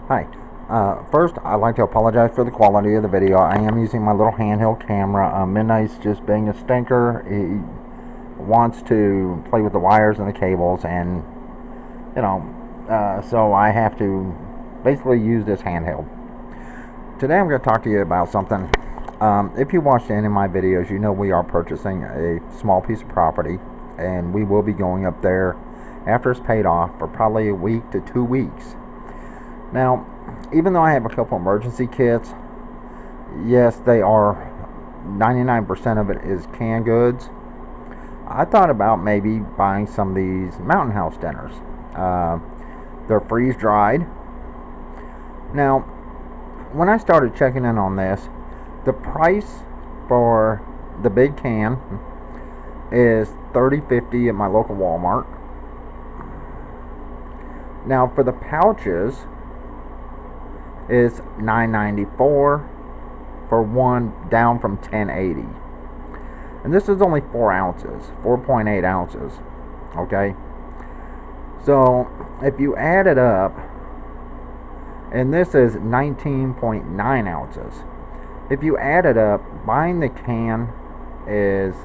Hi. First, I'd like to apologize for the quality of the video. I am using my little handheld camera. Midnight's just being a stinker. He wants to play with the wires and the cables, and you know, so I have to basically use this handheld. Today, I'm going to talk to you about something. If you watched any of my videos, you know we are purchasing a small piece of property, and we will be going up there after it's paid off for probably a week to 2 weeks. Now, even though I have a couple emergency kits, yes, they are 99% of it is canned goods. I thought about maybe buying some of these Mountain House dinners. They're freeze dried. Now, when I started checking in on this, the price for the big can is $30.50 at my local Walmart. Now, for the pouches, is $9.94 for one, down from $10.80, and this is only 4 ounces, 4.8 ounces. Okay, so if you add it up, and this is 19.9 ounces. If you add it up, buying the can is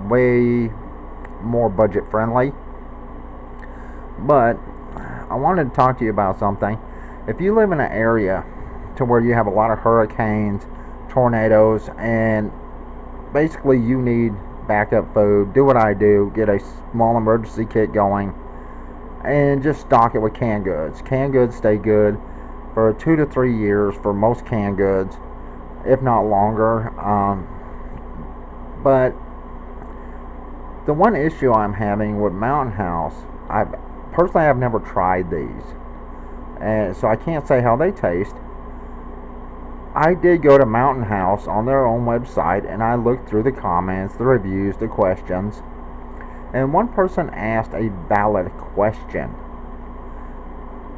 way more budget friendly. But I wanted to talk to you about something. If you live in an area to where you have a lot of hurricanes, tornadoes, and basically you need backup food, do what I do, get a small emergency kit going, and just stock it with canned goods. Canned goods stay good for 2 to 3 years for most canned goods, if not longer. But the one issue I'm having with Mountain House, I've never tried these, and so I can't say how they taste. I did go to Mountain House on their own website, and I looked through the comments, the reviews, the questions, and one person asked a valid question,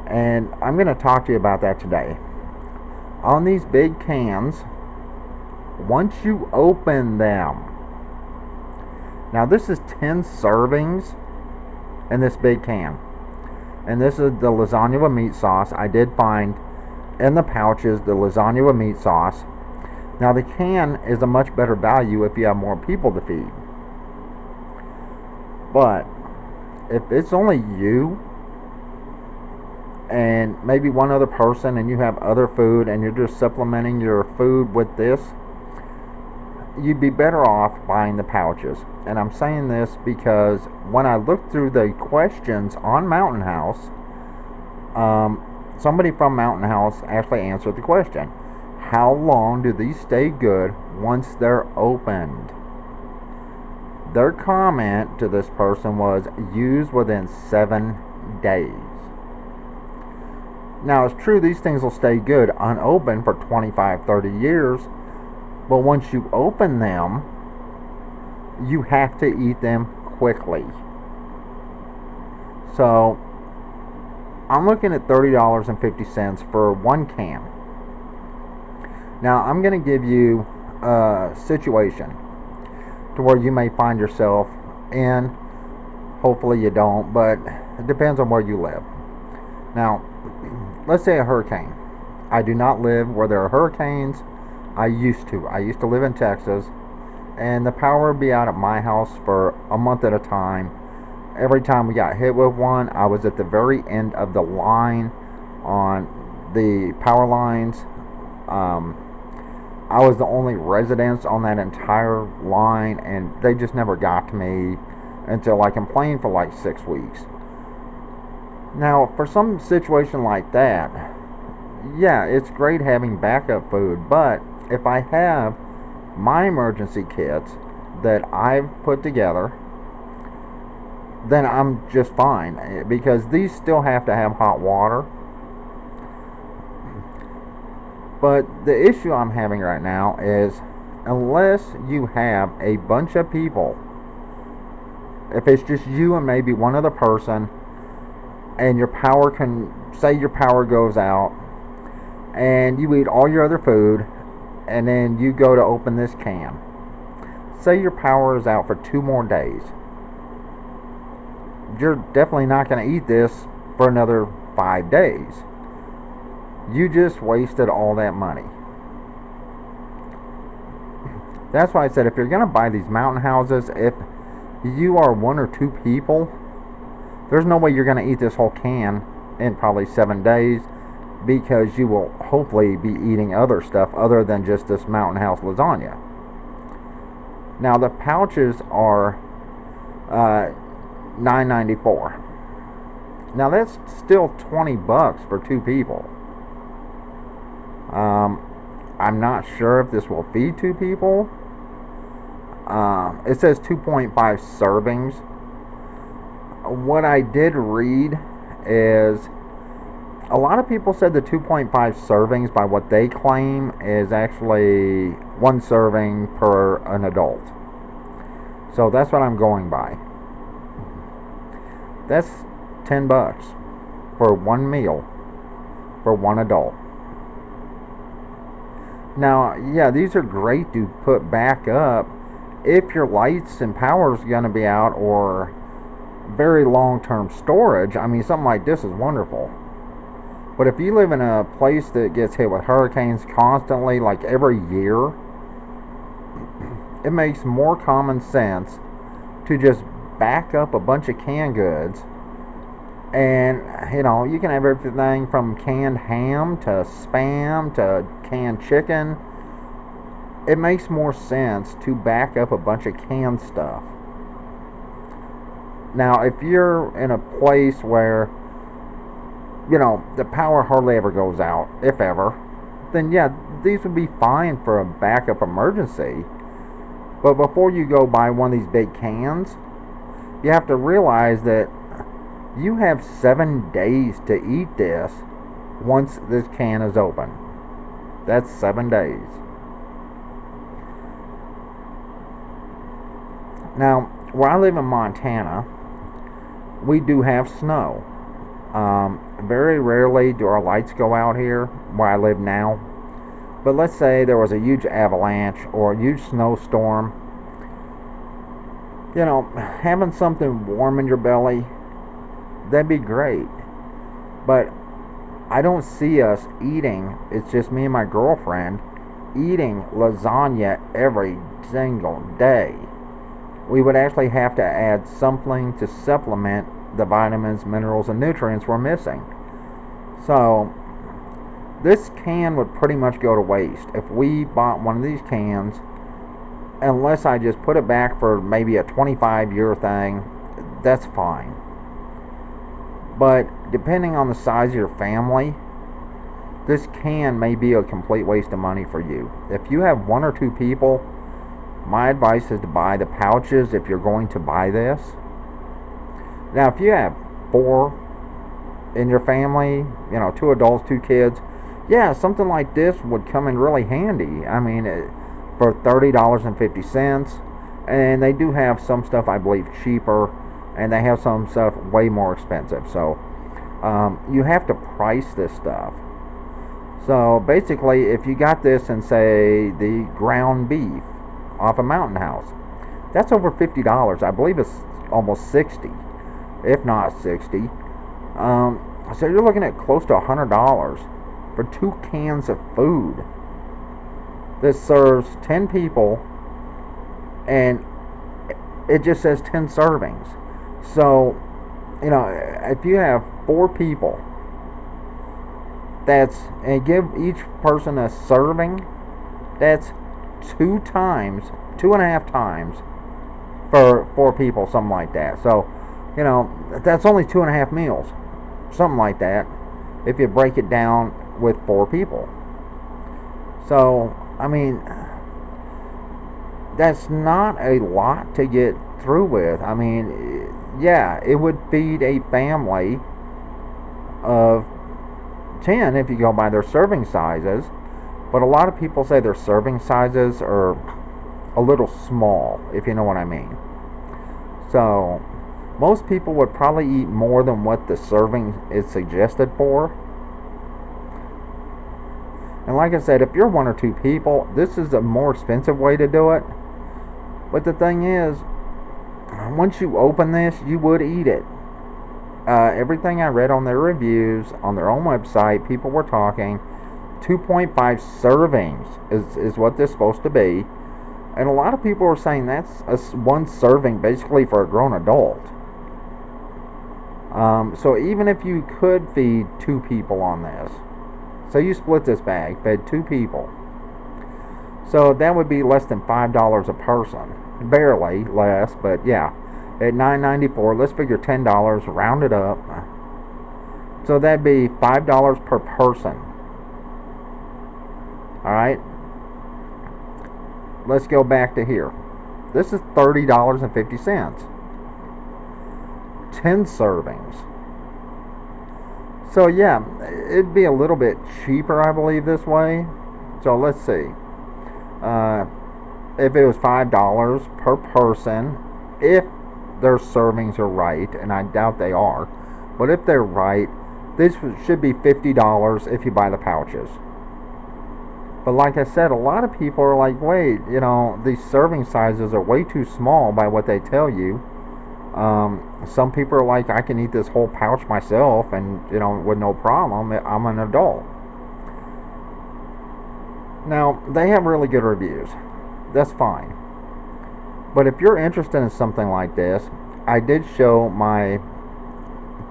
and I'm going to talk to you about that today. On these big cans, once you open them, now this is 10 servings in this big can, and this is the lasagna with meat sauce. I did find in the pouches the lasagna with meat sauce. Now the can is a much better value if you have more people to feed, but if it's only you and maybe one other person, and you have other food and you're just supplementing your food with this, you'd be better off buying the pouches. And I'm saying this because when I looked through the questions on Mountain House, somebody from Mountain House actually answered the question: how long do these stay good once they're opened? Their comment to this person was, use within 7 days. Now, it's true these things will stay good unopened for 25-30 years, but once you open them, you have to eat them quickly. So I'm looking at $30.50 for one can. Now I'm going to give you a situation to where you may find yourself in. Hopefully you don't, but it depends on where you live. Now, let's say a hurricane. I do not live where there are hurricanes. I used to live in Texas, and the power would be out at my house for a month at a time. Every time we got hit with one, I was at the very end of the line on the power lines. I was the only resident on that entire line, and they just never got to me until I complained for like 6 weeks. Now, for some situation like that, yeah, it's great having backup food, but if I have my emergency kits that I've put together, then I'm just fine, because these still have to have hot water. But the issue I'm having right now is, unless you have a bunch of people, if it's just you and maybe one other person, and your power goes out, and you eat all your other food, and then you go to open this can. Say your power is out for 2 more days. You're definitely not going to eat this for another 5 days. You just wasted all that money. That's why I said if you're going to buy these mountain houses, if you are 1 or 2 people, there's no way you're going to eat this whole can in probably 7 days, because you will hopefully be eating other stuff other than just this mountain house lasagna. Now the pouches are $9.94. Now that's still $20 for 2 people. I'm not sure if this will feed 2 people. It says 2.5 servings. What I did read is a lot of people said the 2.5 servings, by what they claim, is actually 1 serving per an adult. So that's what I'm going by. That's $10 for 1 meal for 1 adult. Now, yeah, these are great to put back up if your lights and power is going to be out, or very long-term storage. I mean, something like this is wonderful. But if you live in a place that gets hit with hurricanes constantly, like every year, it makes more common sense to just back up a bunch of canned goods. And, you can have everything from canned ham to Spam to canned chicken. It makes more sense to back up a bunch of canned stuff. Now, if you're in a place where, the power hardly ever goes out, if ever, then yeah, these would be fine for a backup emergency. But before you go buy one of these big cans, you have to realize that you have 7 days to eat this once this can is open. That's 7 days. Now, where I live in Montana, we do have snow. Very rarely do our lights go out here where I live now. But let's say there was a huge avalanche or a huge snowstorm. Having something warm in your belly, that'd be great. But I don't see us eating, it's just me and my girlfriend, eating lasagna every single day. We would actually have to add something to supplement the vitamins, minerals, and nutrients we're missing. So this can would pretty much go to waste if we bought one of these cans, unless I just put it back for maybe a 25-year thing. That's fine. But depending on the size of your family, this can may be a complete waste of money for you. If you have 1 or 2 people, my advice is to buy the pouches if you're going to buy this. Now, if you have 4 in your family, 2 adults, 2 kids, yeah, something like this would come in really handy. I mean, for $30.50, and they do have some stuff I believe cheaper, and they have some stuff way more expensive. So you have to price this stuff. So basically, if you got this and say the ground beef off a Mountain House, that's over $50. I believe it's almost 60, if not 60. So you're looking at close to $100 for 2 cans of food. This serves 10 people, and it just says 10 servings. So, if you have 4 people, and give each person a serving, that's 2.5 times for 4 people, something like that. So, that's only 2.5 meals, something like that, if you break it down with 4 people. So, I mean, that's not a lot to get through with. I mean, yeah, it would feed a family of 10 if you go by their serving sizes, but a lot of people say their serving sizes are a little small, if you know what I mean. So most people would probably eat more than what the serving is suggested for. And like I said, if you're 1 or 2 people, this is a more expensive way to do it. But the thing is, once you open this, you would eat it. everything I read on their reviews, on their own website, people were talking 2.5 servings is what this is supposed to be. And a lot of people are saying that's one serving basically for a grown adult. So even if you could feed 2 people on this, so you split this bag, fed 2 people, so that would be less than $5 a person. Barely less, but yeah. At $9.94, let's figure $10, round it up. So that'd be $5 per person. Alright? Let's go back to here. This is $30.50. 10 servings. So yeah, it'd be a little bit cheaper, I believe, this way. So let's see. If it was $5 per person, if their servings are right, and I doubt they are, but if they're right, this should be $50 if you buy the pouches. But like I said, a lot of people are like, wait, these serving sizes are way too small by what they tell you. Some people are like, I can eat this whole pouch myself and, with no problem. I'm an adult. Now, they have really good reviews. That's fine. But if you're interested in something like this, I did show my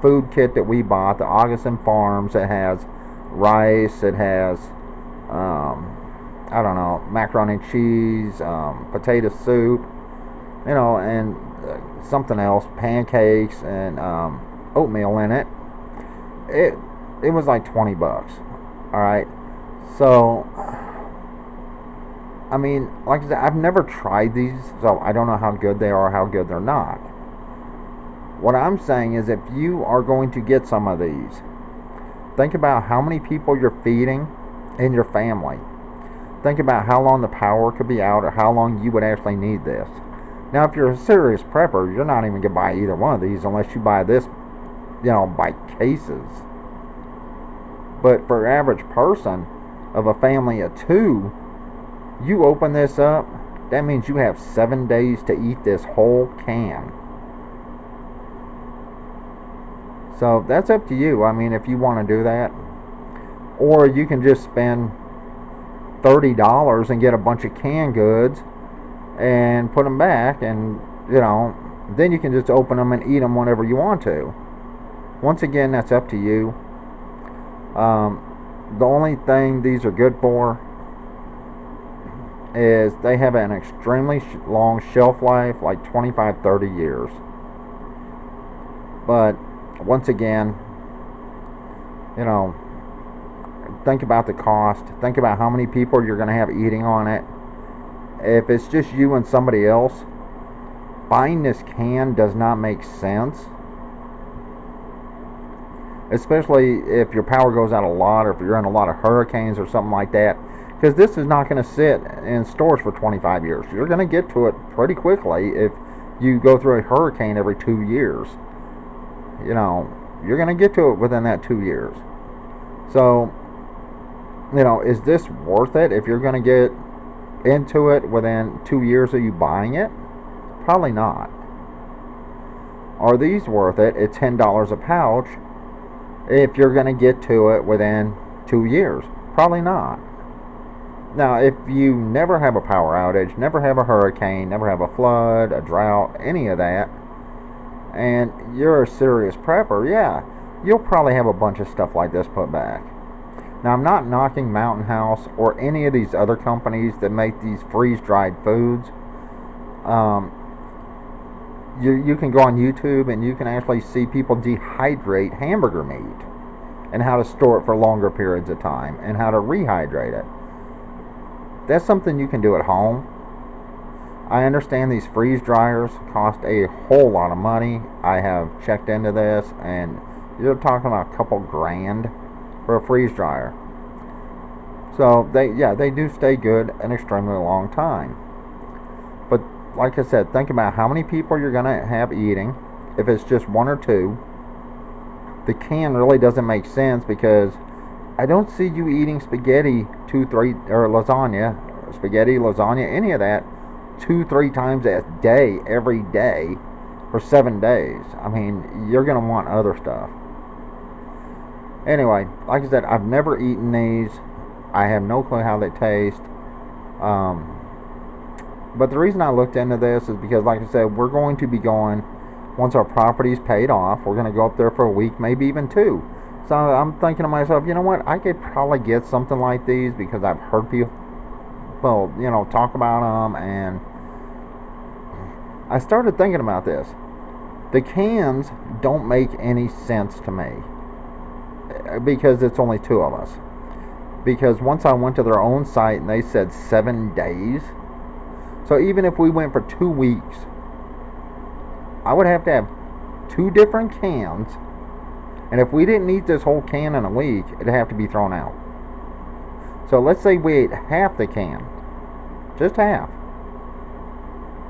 food kit that we bought, the Augustin Farms. It has rice, it has, I don't know, macaroni and cheese, potato soup, and something else, pancakes and oatmeal in it. It was like $20. All right, so I mean, like I said, I've never tried these, so I don't know how good they are, how good they're not. What I'm saying is, if you are going to get some of these, think about how many people you're feeding in your family. Think about how long the power could be out, or how long you would actually need this. Now, if you're a serious prepper, you're not even going to buy either one of these unless you buy this, by cases. But for an average person of a family of 2, you open this up, that means you have 7 days to eat this whole can. So that's up to you. I mean, if you want to do that, or you can just spend $30 and get a bunch of canned goods and put them back, and then you can just open them and eat them whenever you want to. Once again, that's up to you. The only thing these are good for is they have an extremely long shelf life, like 25-30 years. But once again, think about the cost. Think about how many people you're going to have eating on it. If it's just you and somebody else, buying this can does not make sense. Especially if your power goes out a lot, or if you're in a lot of hurricanes or something like that. Because this is not going to sit in stores for 25 years. You're going to get to it pretty quickly if you go through a hurricane every 2 years. You're going to get to it within that 2 years. So, is this worth it if you're going to get into it within 2 years of you buying it? Probably not. Are these worth it at $10 a pouch if you're going to get to it within 2 years? Probably not. Now, if you never have a power outage, never have a hurricane, never have a flood, a drought, any of that, and you're a serious prepper, yeah, you'll probably have a bunch of stuff like this put back. Now, I'm not knocking Mountain House or any of these other companies that make these freeze-dried foods. You can go on YouTube and you can actually see people dehydrate hamburger meat and how to store it for longer periods of time and how to rehydrate it. That's something you can do at home. I understand these freeze dryers cost a whole lot of money. I have checked into this, and you're talking about a couple grand for a freeze dryer. So they do stay good an extremely long time. But like I said, think about how many people you're going to have eating. If it's just 1 or 2, the can really doesn't make sense, because I don't see you eating spaghetti 2, 3, or lasagna, any of that, 2-3 times a day, every day, for 7 days. I mean, you're going to want other stuff. Anyway, like I said, I've never eaten these. I have no clue how they taste. But the reason I looked into this is because, like I said, we're going to be going, once our property's paid off, we're going to go up there for a week, maybe even 2. So I'm thinking to myself, you know what, I could probably get something like these because I've heard people, talk about them, and I started thinking about this. The cans don't make any sense to me because it's only 2 of us. Because once I went to their own site and they said 7 days, so even if we went for 2 weeks, I would have to have 2 different cans, and if we didn't eat this whole can in a week, it'd have to be thrown out. So let's say we ate half the can, just half,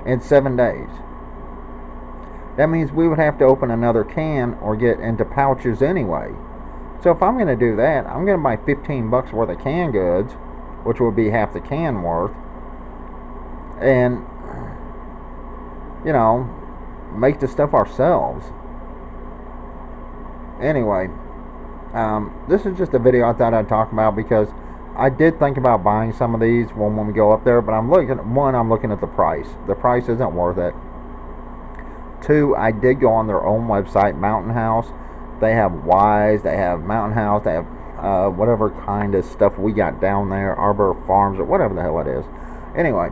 in 7 days. That means we would have to open another can or get into pouches anyway. So if I'm going to do that, I'm going to buy $15 worth of canned goods, which would be half the can worth, and make the stuff ourselves. Anyway, this is just a video I thought I'd talk about because I did think about buying some of these when we go up there, but I'm looking at the price. The price isn't worth it. 2, I did go on their own website, Mountain House. They have Wise, they have Mountain House, they have whatever kind of stuff we got down there, Arbor Farms, or whatever the hell it is. Anyway,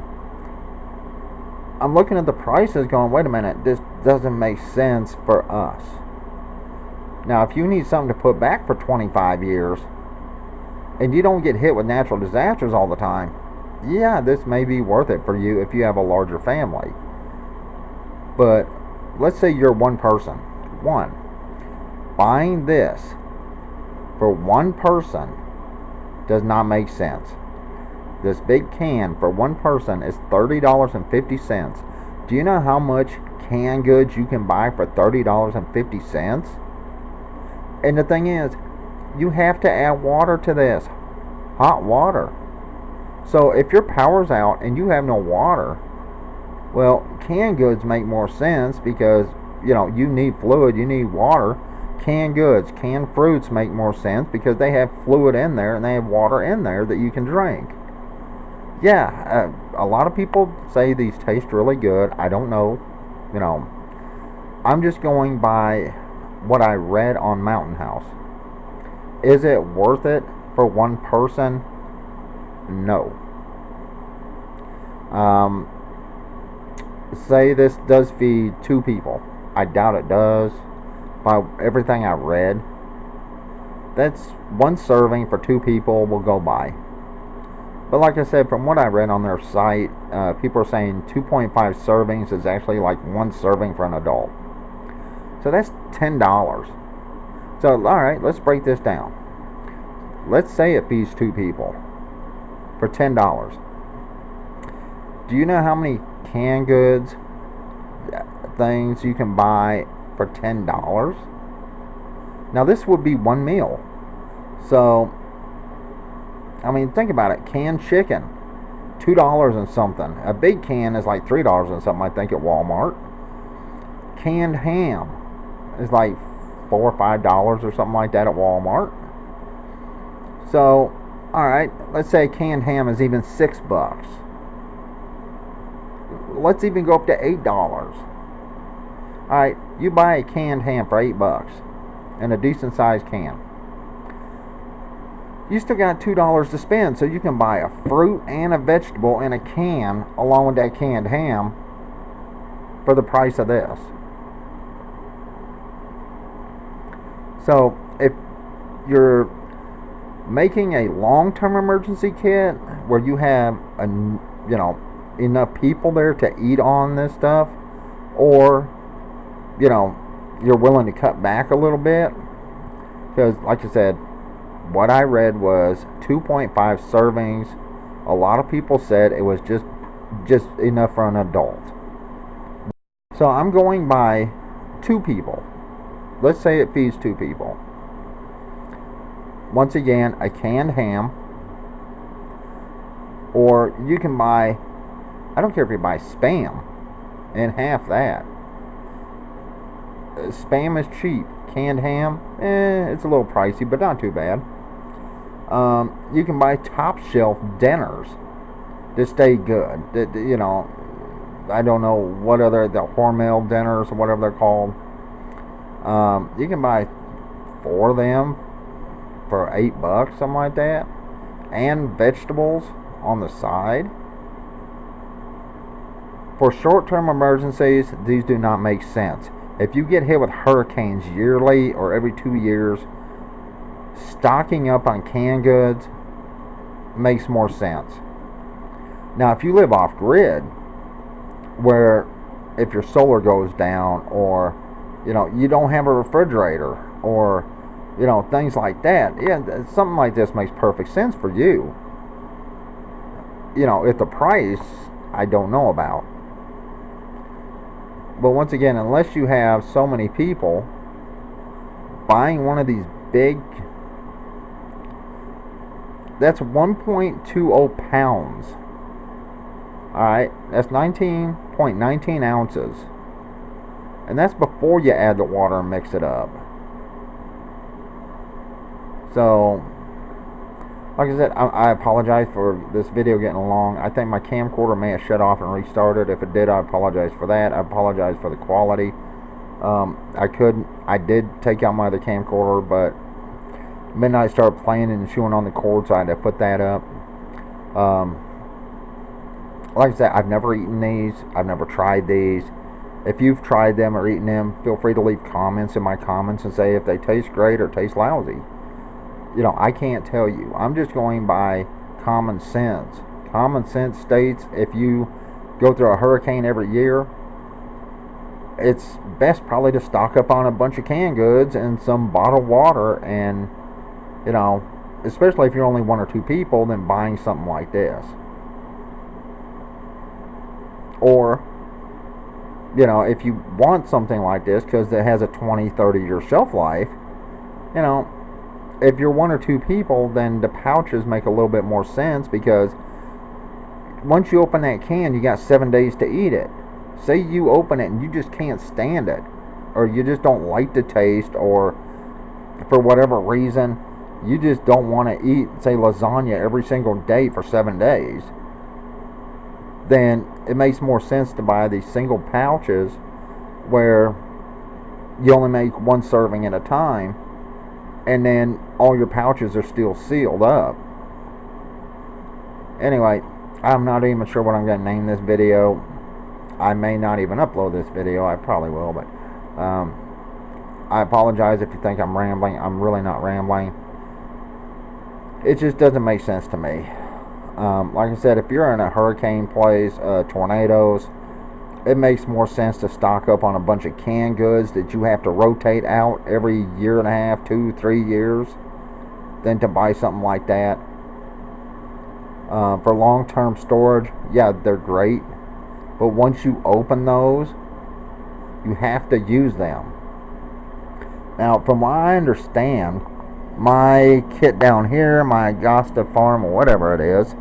I'm looking at the prices going, wait a minute, this doesn't make sense for us. Now, if you need something to put back for 25 years, and you don't get hit with natural disasters all the time, yeah, this may be worth it for you if you have a larger family. But let's say you're one person. Buying this for one person does not make sense. This big can for one person is $30.50. Do you know how much canned goods you can buy for $30.50? And the thing is, you have to add water to this. Hot water. So if your power's out and you have no water, well, canned goods make more sense because, you need fluid, you need water. Canned goods, canned fruits make more sense because they have fluid in there and they have water in there that you can drink. Yeah, a lot of people say these taste really good. I don't know. I'm just going by what I read on Mountain House. Is it worth it for one person? No. Say this does feed 2 people. I doubt it does. By everything I read, that's 1 serving for 2 people will go by. But like I said, from what I read on their site, people are saying 2.5 servings is actually like 1 serving for an adult. So that's $10. So, alright, let's break this down. Let's say it feeds 2 people for $10. Do you know how many canned goods things you can buy for $10? Now this would be 1 meal. So, I mean, think about it. Canned chicken, $2 and something. A big can is like $3 and something, I think, at Walmart. Canned ham is like $4 or $5 or something like that at Walmart. So, alright, let's say canned ham is even $6. Let's even go up to $8. Alright, you buy a canned ham for $8 in a decent sized can. You still got $2 to spend, so you can buy a fruit and a vegetable in a can along with that canned ham for the price of this. So if you're making a long-term emergency kit where you have enough people there to eat on this stuff, or you're willing to cut back a little bit, because like I said, what I read was 2.5 servings. A lot of people said it was just enough for an adult. So I'm going by 2 people. Let's say it feeds 2 people. Once again, a canned ham, or you can buy, I don't care if you buy Spam and half that. Spam is cheap. Canned ham, it's a little pricey, but not too bad. You can buy top shelf dinners to stay good. You know, I don't know what other, the Hormel dinners or whatever they're called. You can buy 4 of them for $8, something like that, and vegetables on the side. For short-term emergencies, these do not make sense. If you get hit with hurricanes yearly or every 2 years, stocking up on canned goods makes more sense. Now, if you live off grid, where if your solar goes down, or you know, you don't have a refrigerator, or you know, things like that, yeah, something like this makes perfect sense for you. You know, if the price I don't know about. But once again, unless you have so many people buying one of these big, that's 1.20 pounds. Alright, that's 19.19 ounces. And that's before you add the water and mix it up. So, like I said, I apologize for this video getting long. I think my camcorder may have shut off and restarted. If it did, I apologize for that. I apologize for the quality. I did take out my other camcorder, but midnight started playing and chewing on the cord, so I had to put that up. Like I said, I've never eaten these. I've never tried these. If you've tried them or eaten them, feel free to leave comments in my comments and say if they taste great or taste lousy. You know, I can't tell you. I'm just going by common sense. Common sense states if you go through a hurricane every year, it's best probably to stock up on a bunch of canned goods and some bottled water, and you know, especially if you're only 1 or 2 people, then buying something like this. Or, you know, if you want something like this because it has a 20-30 year shelf life, you know, if you're 1 or 2 people, then the pouches make a little bit more sense, because once you open that can, you got 7 days to eat it. Say you open it and you just can't stand it, or you just don't like the taste, or for whatever reason you just don't want to eat, say, lasagna every single day for 7 days, then it makes more sense to buy these single pouches where you only make 1 serving at a time, and then all your pouches are still sealed up. Anyway, I'm not even sure what I'm going to name this video. I may not even upload this video. I probably will, but I apologize if you think I'm rambling. I'm really not rambling. It just doesn't make sense to me. Like I said, if you're in a hurricane place, tornadoes, it makes more sense to stock up on a bunch of canned goods that you have to rotate out every 1.5 years, 2, 3 years, than to buy something like that. For long-term storage, yeah, they're great, but once you open those, you have to use them. Now, from what I understand, my kit down here, my Augusta Farm, or whatever it is,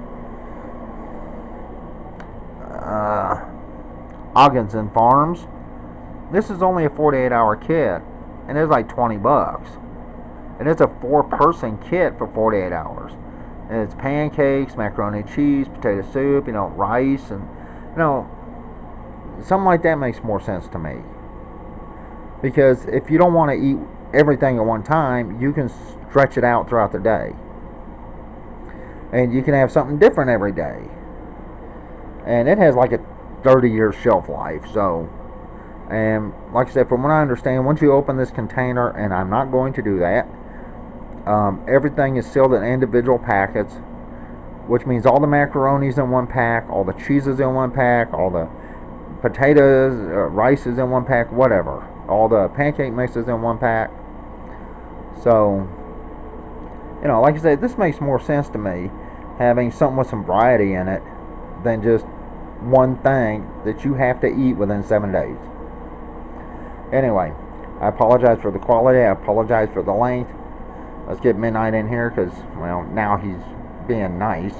Ogginson Farms, this is only a 48-hour kit, and it's like $20, and it's a 4-person kit for 48 hours, and it's pancakes, macaroni and cheese, potato soup, you know, rice, and you know, something like that makes more sense to me, because if you don't want to eat everything at one time, you can stretch it out throughout the day, and you can have something different every day, and it has like a 30-year shelf life. So, and like I said, from what I understand, once you open this container, and I'm not going to do that, everything is sealed in individual packets, which means all the macaroni's in 1 pack, all the cheeses in 1 pack, all the potatoes, rice is in 1 pack, whatever, all the pancake mixes in 1 pack. So, you know, like I said, this makes more sense to me, having something with some variety in it, than just one thing that you have to eat within 7 days. Anyway, I apologize for the quality. I apologize for the length. Let's get Midnight in here, because, well, now he's being nice.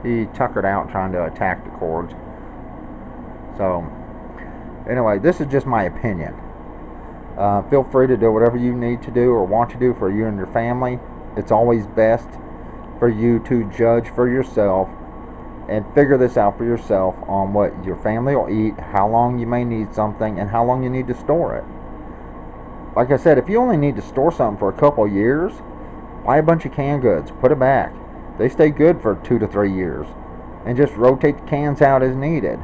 He tuckered out trying to attack the cords. So, anyway, this is just my opinion. Feel free to do whatever you need to do or want to do for you and your family. It's always best for you to judge for yourself and figure this out for yourself on what your family will eat, how long you may need something, and how long you need to store it. Like I said, if you only need to store something for a couple years, buy a bunch of canned goods, put it back. They stay good for 2 to 3 years, and just rotate the cans out as needed.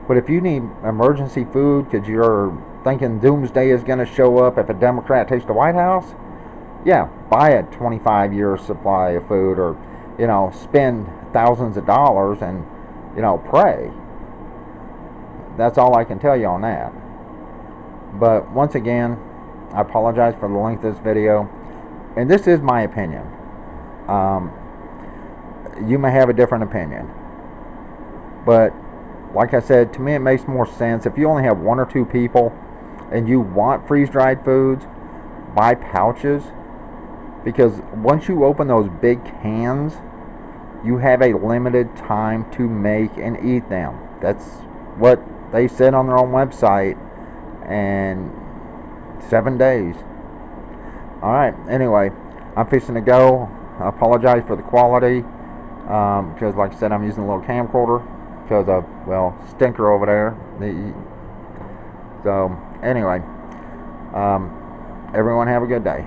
But if you need emergency food because you're thinking doomsday is going to show up if a Democrat takes the White House, yeah, buy a 25-year supply of food, or spend thousands of dollars and pray. That's all I can tell you on that. But once again, I apologize for the length of this video, and this is my opinion. You may have a different opinion, but like I said, to me it makes more sense if you only have 1 or 2 people and you want freeze-dried foods, buy pouches, because once you open those big cans, you have a limited time to make and eat them. That's what they said on their own website, and 7 days. Alright, anyway, I'm fixing to go. I apologize for the quality, because like I said, I'm using a little camcorder because of, stinker over there. So anyway, everyone have a good day.